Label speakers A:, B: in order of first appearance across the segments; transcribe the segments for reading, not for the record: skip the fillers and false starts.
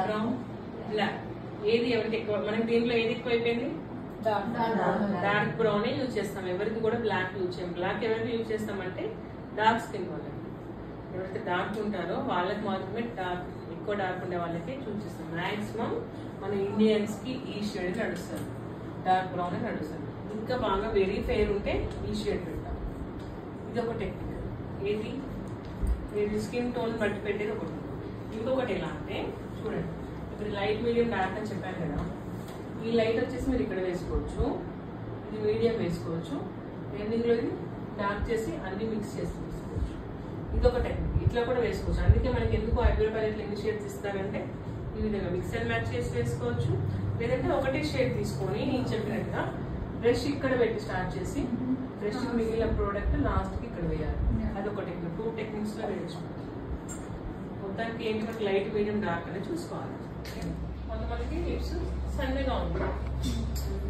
A: Brown, black. ఏది ఎవరికి ఎక్కువ? మనకి దీంట్లో ఏది ఎక్కువ అయిపోయింది? డార్క్ బ్రౌన్ యూజ్ చేస్తాం. ఎవరికి కూడా బ్లాక్ యూజ్ చేయం. బ్లాక్ ఎవరికి యూజ్ చేస్తామంటే డార్క్ స్కిన్ వాళ్ళకి. ఎవరైతే డార్క్ ఉంటారో వాళ్ళకి మాత్రమే ఎక్కువ డార్క్ ఉండే వాళ్ళకి చూస్ చేస్తాం. మాక్సిమం మన ఇండియన్స్ కి ఈ షేడ్ నడుస్తారు, డార్క్ బ్రౌన్ నడుస్తారు. ఇంకా బాగా వెరీ ఫెయిర్ ఉంటే ఈ షేడ్ పెడతాం. ఇది ఒక టెక్నిక్. ఏది మీరు స్కిన్ టోన్ బట్టి పెట్టేది ఒకటి. ఇంకొకటి ఎలా అంటే చూడండి, ఇప్పుడు లైట్ మీడియం డార్క్ అని చెప్పాను కదా, ఈ లైట్ వచ్చేసి మీరు ఇక్కడ వేసుకోవచ్చు, ఇది మీడియం వేసుకోవచ్చు, ఎండింగ్లో ఇది డార్క్ చేసి అన్ని మిక్స్ చేసి వేసుకోవచ్చు. ఇదొక టెక్నిక్. ఇట్లా కూడా వేసుకోవచ్చు. అందుకే మనకి ఎందుకు ఐబ్రో ప్యాలెట్లు ఎన్ని షేడ్స్ ఇస్తారంటే ఈ విధంగా మిక్స్ అండ్ మ్యాచ్ చేసి వేసుకోవచ్చు. లేదంటే ఒకటే షేడ్ తీసుకొని నేను చెప్పినట్టుగా బ్రష్ ఇక్కడ పెట్టి స్టార్ట్ చేసి బ్రష్ మిగిలిన ప్రోడక్ట్ లాస్ట్కి ఇక్కడ వేయాలి. అదొక టెక్నిక్. 2 టెక్నిక్స్ లో వేయచ్చు. మొత్తానికి ఏంటి మనకి లైట్ మీడియం డార్క్ అనేది చూసుకోవాలి. కొంతమందికి లిప్స్ సన్నగా ఉంటుంది,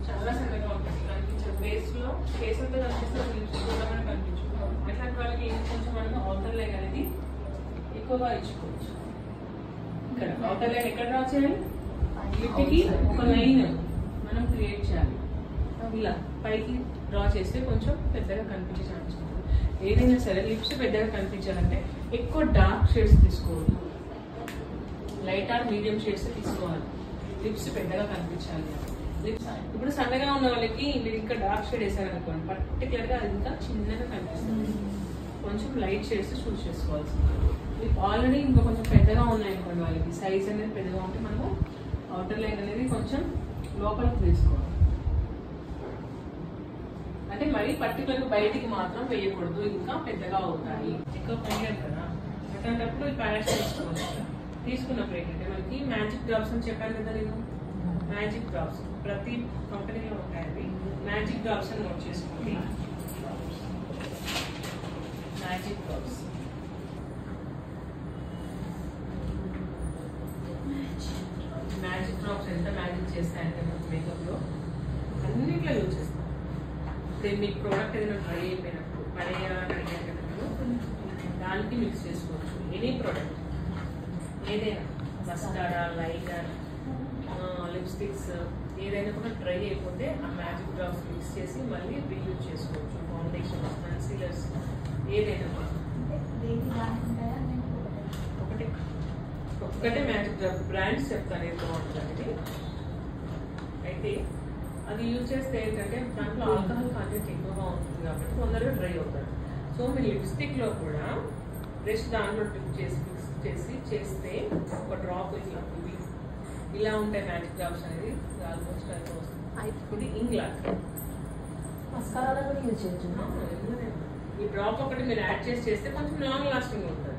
A: చాలా సన్నగా ఉంటుంది, కనిపించదు. ఫేస్ అంతా కనిపిస్తే లిప్స్ చూడమని కనిపించదు. అట్లాంటి వాళ్ళకి కొంచెం మనం అవుటర్ లైన్ అనేది ఎక్కువగా ఇచ్చుకోవచ్చు. ఇక్కడ అవుటర్ లైన్ ఎక్కడ డ్రా చేయాలి? లిప్కి ఒక లైన్ మనం క్రియేట్ చేయాలి. ఇలా పైకి డ్రా చేస్తే కొంచెం పెద్దగా కనిపించే ఛాన్స్ ఉంటుంది. ఏదైనా సరే లిప్స్ పెద్దగా కనిపించాలంటే ఎక్కువ డార్క్ షేడ్స్ తీసుకోవద్దు, లైట్ ఆర్ మీడియం షేడ్స్ తీసుకోవాలి. లిప్స్ పెద్దగా కనిపించాలి. లిప్స్ ఇప్పుడు సన్నగా ఉన్న వాళ్ళకి మీరు ఇంకా డార్క్ షేడ్ వేసారనుకోండి, పర్టికులర్ గా అది ఇంకా చిన్నగా కనిపిస్తుంది. కొంచెం లైట్ షేడ్స్ చూస్ చేసుకోవాల్సింది. లిప్ ఆల్రెడీ ఇంకా కొంచెం పెద్దగా ఉన్నాయనుకోండి, వాళ్ళకి సైజ్ అనేది పెద్దగా ఉంటే మనము అవుటర్ లైన్ అనేది కొంచెం లోపలికి వేసుకోవాలి. అంటే మరీ పర్టికులర్ బయటికి మాత్రం వేయకూడదు, ఇంకా పెద్దగా అవుతాయి. ఎక్కువ పెరిగారు కదా, అట్లాంటప్పుడు ఈ ప్యాలెట్స్ తీసుకోవచ్చు. తీసుకున్నప్పుడు ఏంటంటే మనకి మ్యాజిక్ డ్రాప్స్ అని చెప్పాను కదా నేను. మ్యాజిక్ డ్రాప్స్ ప్రతి కంపెనీలో ఉంటాయి. మ్యాజిక్ డ్రాప్స్ అని నోట్ చేసుకోండి. మ్యాజిక్ డ్రాప్స్ ఎంత మ్యాజిక్ చేస్తాయంటే మేకప్ లో అన్నిట్లో యూజ్ చేస్తాం. ఇప్పుడు మీకు ప్రోడక్ట్ ఏదైనా డ్రై అయిపోయినప్పుడు దానికి మిక్స్ చేసుకోవచ్చు. ఎనీ ప్రోడక్ట్ ఏదైనా, మస్కారా, లైనర్, లిప్స్టిక్స్ ఏదైనా కూడా డ్రై అయిపోతే ఆ మ్యాజిక్ డ్రాప్స్ మిక్స్ చేసి మళ్ళీ రీయూజ్ చేసుకోవచ్చు. ఫౌండేషన్, కన్సీలర్స్ ఏదైనా కూడా ఒకటే మ్యాజిక్ డ్రాప్. బ్రాండ్స్ చెప్తాను ఏం బాగుంటుంది. అయితే అది యూజ్ చేస్తే ఏంటంటే దాంట్లో ఆల్కహాల్ కంటెంట్ ఎక్కువగా ఉంటుంది కాబట్టి తొందరగా డ్రై అవుతుంది. సో మీరు లిప్స్టిక్ లో కూడా బ్రష్ దాంట్లో టిప్ చేసి మిక్స్ చేసి చేస్తే ఒక డ్రాప్ ఇలా ఉంటాయి మ్యాజిక్ డ్రాప్స్ అనేది ఆల్మోస్ట్ అయితే వస్తుంది. ఇది ఇంగ్లాండ్
B: మస్కారాలో కూడా యూజ్ చేయొచ్చు.
A: ఈ డ్రాప్ ఒకటి మీరు యాడ్ చేస్తే కొంచెం లాంగ్ లాస్టింగ్ ఉంటుంది.